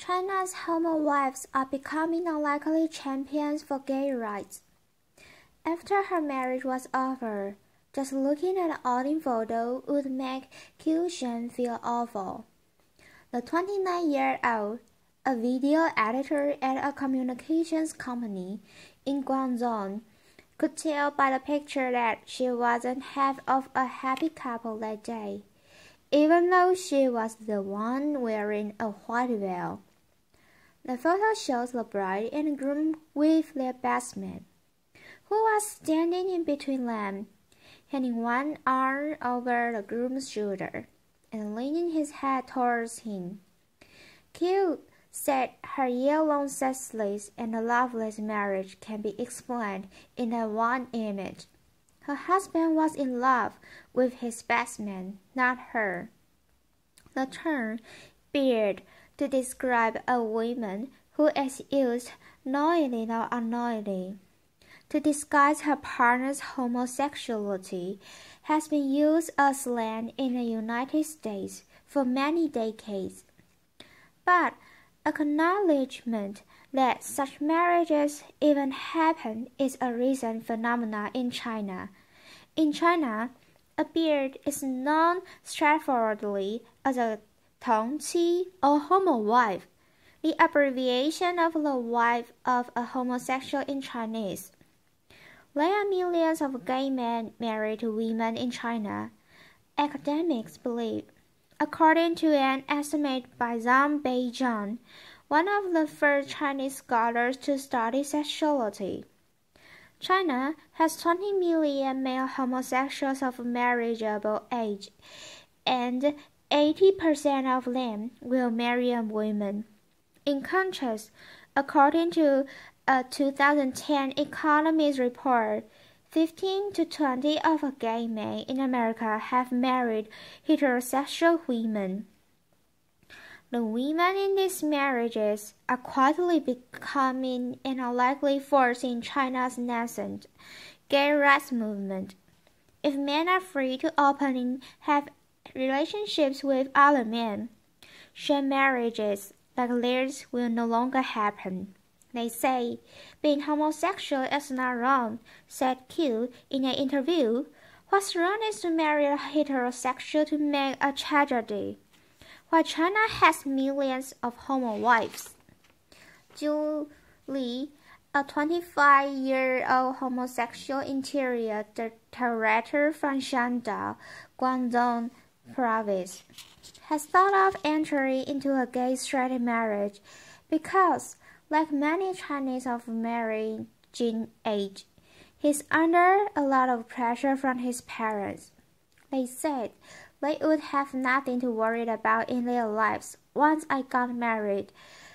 China's homowives are becoming unlikely champions for gay rights. After her marriage was over, just looking at the outing photo would make Qiu Shen feel awful. The 29-year-old, a video editor at a communications company in Guangdong, could tell by the picture that she wasn't half of a happy couple that day, even though she was the one wearing a white veil. The photo shows the bride and groom with their best man, who was standing in between them, handing one arm over the groom's shoulder and leaning his head towards him. Qiu said her year-long sexless and loveless marriage can be explained in that one image. Her husband was in love with his best man, not her. The term beard to describe a woman who is used knowingly or unknowingly to disguise her partner's homosexuality has been used as slang in the United States for many decades. But acknowledgement that such marriages even happen is a recent phenomenon in China. In China, a beard is known straightforwardly as a tongqi or homowife, the abbreviation of the wife of a homosexual in Chinese. There are millions of gay men married to women in China, academics believe, according to an estimate by Zhang Beizhang, one of the first Chinese scholars to study sexuality. China has 20 million male homosexuals of marriageable age, and 80% of them will marry a woman. In contrast, according to a 2010 Economist report, 15 to 20 of gay men in America have married heterosexual women. The women in these marriages are quietly becoming an unlikely force in China's nascent gay rights movement. If men are free to openly have relationships with other men, sham marriages like theirs will no longer happen. They say being homosexual is not wrong, said Qiu in an interview. What's wrong is to marry a heterosexual to make a tragedy, while China has millions of homowives. Zhu Li, a 25-year-old homosexual interior decorator from Shandao, Guangdong province, has thought of entering into a gay-straight marriage because, like many Chinese of marrying age, he's under a lot of pressure from his parents. They said they would have nothing to worry about in their lives once I got married.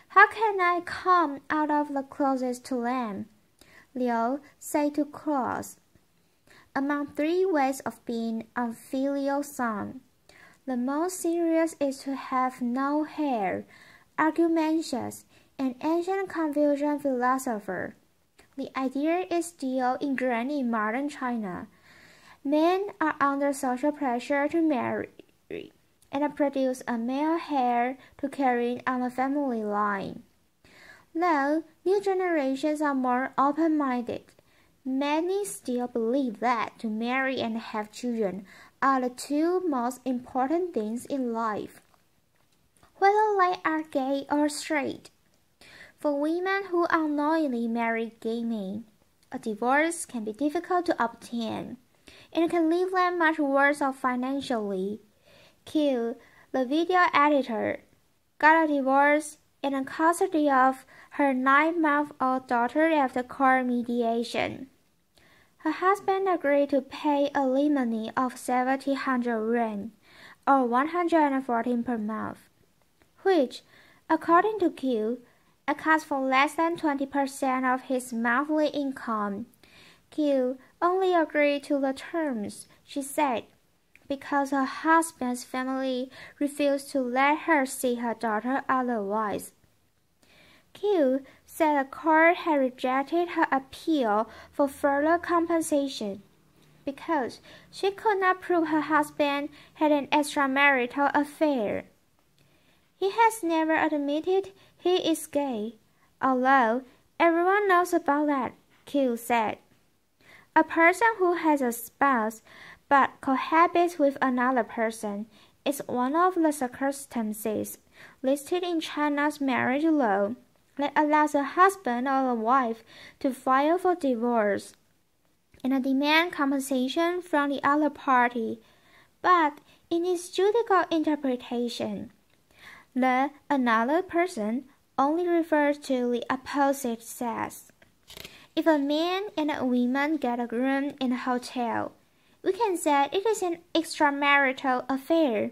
How can I come out of the closet to them? Liu said to Cross. Among 3 ways of being a filial son, the most serious is to have no hair, argumentations, an ancient Confucian philosopher. The idea is still ingrained in modern China. Men are under social pressure to marry and produce a male heir to carry on the family line. Though new generations are more open-minded, many still believe that to marry and have children are the 2 most important things in life, whether they are gay or straight. For women who unknowingly marry gay men, a divorce can be difficult to obtain, and can leave them much worse off financially. Qiu, the video editor, got a divorce and the custody of her 9-month-old daughter after court mediation. Her husband agreed to pay alimony of 1,700 yuan, or 114 per month, which, according to Qiu, accounts for less than 20% of his monthly income. Qiu only agreed to the terms, she said, because her husband's family refused to let her see her daughter otherwise. Qiu said the court had rejected her appeal for further compensation because she could not prove her husband had an extramarital affair. He has never admitted he is gay, although everyone knows about that, Q said. A person who has a spouse but cohabits with another person is one of the circumstances listed in China's marriage law that allows a husband or a wife to file for divorce and demand compensation from the other party, but in its judicial interpretation, the another person only refers to the opposite sex. If a man and a woman get a room in a hotel, we can say it is an extramarital affair.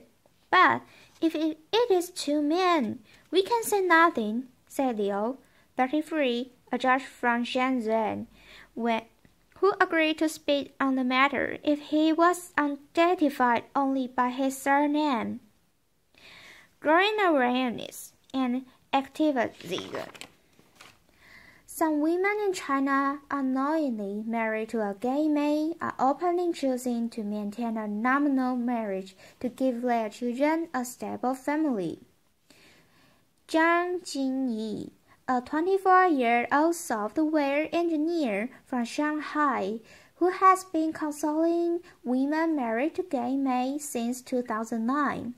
But if it is two men, we can say nothing, said Liu, 33, a judge from Shenzhen, who agreed to speak on the matter if he was identified only by his surname. Growing awareness and activism. Some women in China unknowingly married to a gay man are openly choosing to maintain a nominal marriage to give their children a stable family. Zhang Jingyi, a 24-year-old software engineer from Shanghai, who has been counseling women married to gay men since 2009,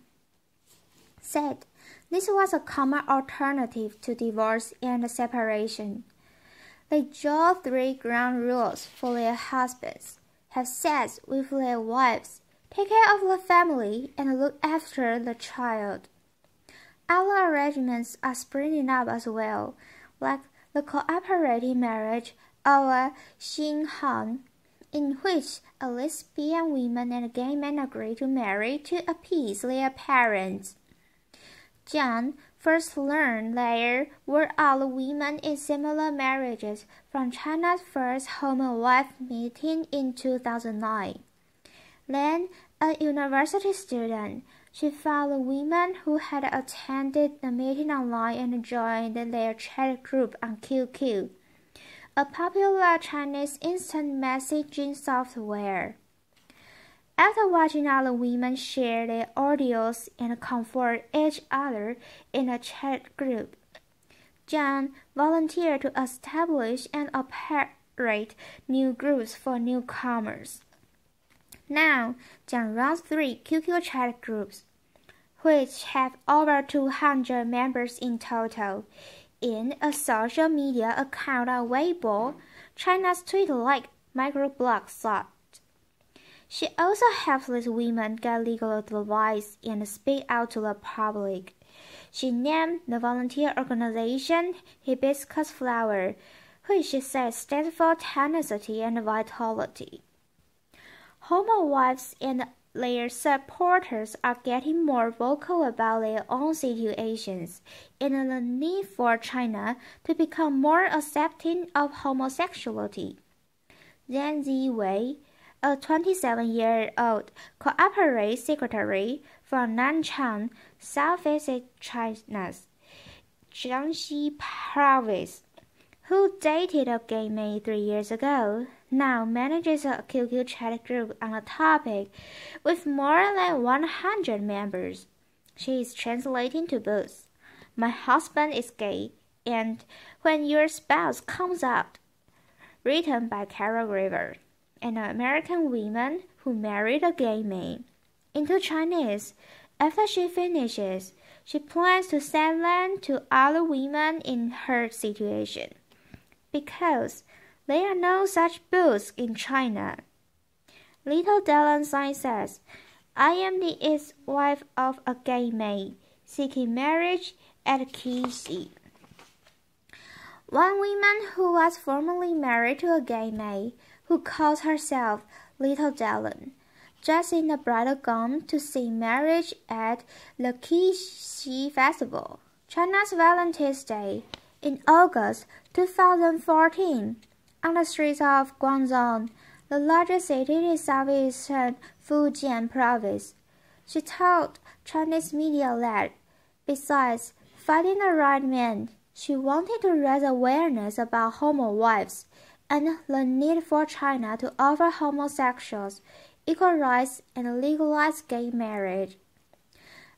said this was a common alternative to divorce and separation. They draw 3 ground rules for their husbands: have sex with their wives, take care of the family, and look after the child. Other arrangements are springing up as well, like the cooperative marriage or Xinhan, in which a lesbian woman and a gay man agree to marry to appease their parents. John first learned there were other women in similar marriages from China's first homowives meeting in 2009. Then, a university student, she found the women who had attended the meeting online and joined their chat group on QQ, a popular Chinese instant messaging software. After watching other women share their audios and comfort each other in a chat group, John volunteered to establish and operate new groups for newcomers. Now, John runs 3 QQ chat groups, which have over 200 members in total, in a social media account on Weibo, China's Twitter-like microblog site. She also helps these women get legal advice and speak out to the public. She named the volunteer organization Hibiscus Flower, which she says stands for tenacity and vitality. Homowives and their supporters are getting more vocal about their own situations and the need for China to become more accepting of homosexuality. Zhang Ziwei, a 27-year-old cooperative secretary from Nanchang, Southeast China's Jiangxi province, who dated a gay man 3 years ago, now manages a QQ chat group on the topic with more than 100 members. She is translating to both. My husband is gay, and when your spouse comes out, written by Carol River, an American woman who married a gay man, into Chinese. After she finishes, she plans to send them to other women in her situation, because there are no such books in China. Little Dylan says, I am the ex-wife of a gay man, seeking marriage at Kixi. One woman who was formerly married to a gay man, who calls herself Little Dylan, dressed in a bridal gown to sing marriage at the Qixi Festival, China's Valentine's Day, in August 2014, on the streets of Guangdong, the largest city in southeastern Fujian province. She told Chinese media that, besides finding the right man, she wanted to raise awareness about homowives and the need for China to offer homosexuals equal rights and legalize gay marriage.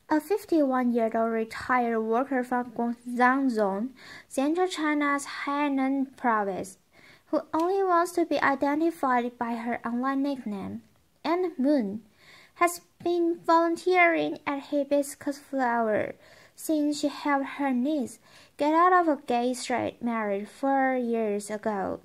a 51-year-old retired worker from Guangdong Zone, Central China's Hainan province, who only wants to be identified by her online nickname, Anne Moon, has been volunteering at Hibiscus Flower since she helped her niece get out of a gay-straight marriage 4 years ago.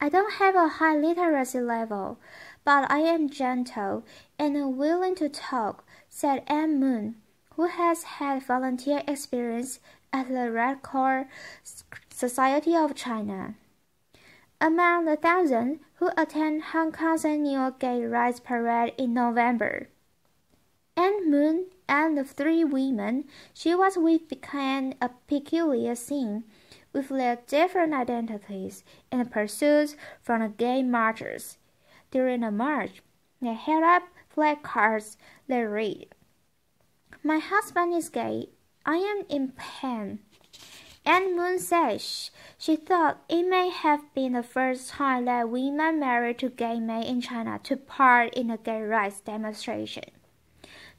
I don't have a high literacy level, but I am gentle and willing to talk, said Anne Moon, who has had volunteer experience at the Red Cross Society of China. Among the thousands who attend Hong Kong's annual Gay Rights Parade in November, Anne Moon and the 3 women she was with became a peculiar scene, with their different identities and pursuits from the gay marchers. During the march, they held up placards that read, "My husband is gay. I am in pain." Anne Moon says she thought it may have been the first time that women married to gay men in China took part in a gay rights demonstration.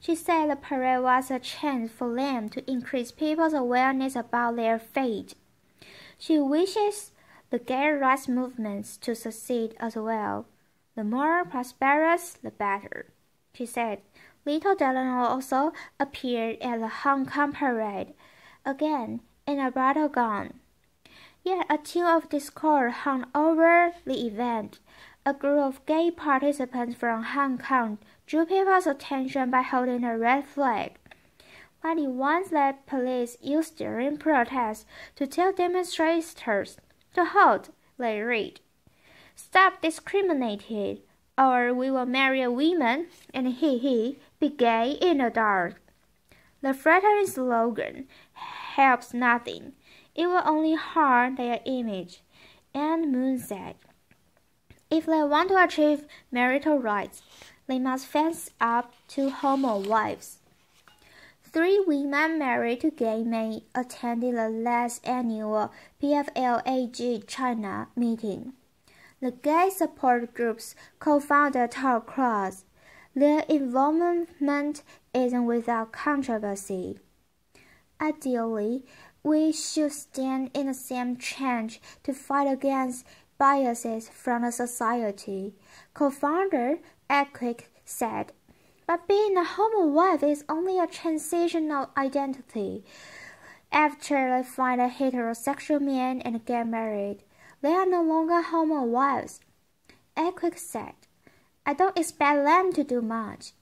She said the parade was a chance for them to increase people's awareness about their fate. She wishes the gay rights movements to succeed as well. The more prosperous, the better, she said. Little Delano also appeared at the Hong Kong parade, again in a bridal gown. Yet a tune of discord hung over the event. A group of gay participants from Hong Kong drew people's attention by holding a red flag, like the ones that police used during protests to tell demonstrators to halt, they read. "Stop discriminating, or we will marry a woman and be gay in the dark." The threatening slogan helps nothing. It will only harm their image, Anne Moon said. If they want to achieve marital rights, they must fence up to homowives. 3 women married to gay men attended the last annual PFLAG China meeting. The gay support group's co-founder told Cross, "Their involvement isn't without controversy. Ideally, we should stand in the same trench to fight against biases from the society," co-founder Equick said. "But being a homowife is only a transitional identity. After they find a heterosexual man and get married, they are no longer homowives," Equick said. "I don't expect them to do much.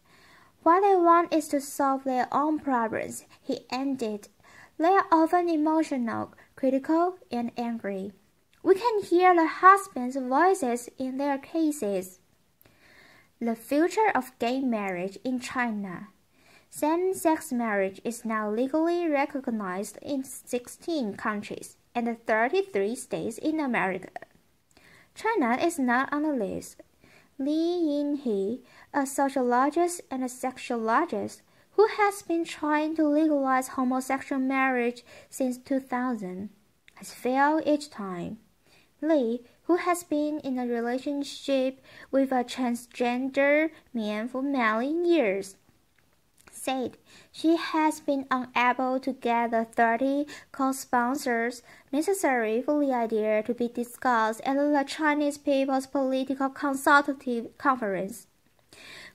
What they want is to solve their own problems," he ended. "They are often emotional, critical, and angry. We can hear the husbands' voices in their cases." The future of gay marriage in China. Same-sex marriage is now legally recognized in 16 countries and 33 states in America. China is not on the list. Li Yinhe, a sociologist and a sexologist who has been trying to legalize homosexual marriage since 2000, has failed each time. Li, who has been in a relationship with a transgender man for many years, said she has been unable to get the 30 co-sponsors necessary for the idea to be discussed at the Chinese People's Political Consultative Conference,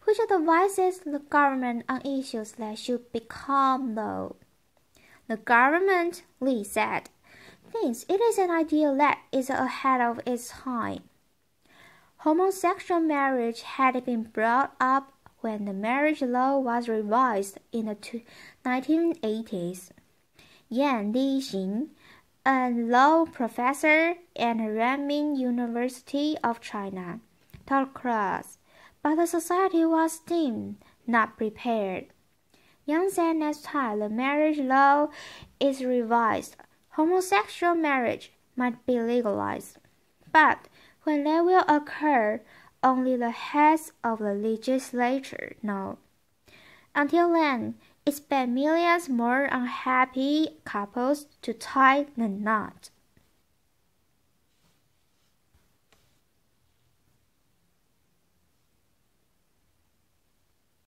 which advises the government on issues that should become law. The government, Li said, thinks it is an idea that is ahead of its time. Homosexual marriage had been brought up when the marriage law was revised in the 1980s. Yan Lixing, a law professor at Renmin University of China, taught class, but the society was deemed not prepared. Yang said next time the marriage law is revised, homosexual marriage might be legalized, but when that will occur, only the heads of the legislature know. Until then, expect millions more unhappy couples to tie the knot.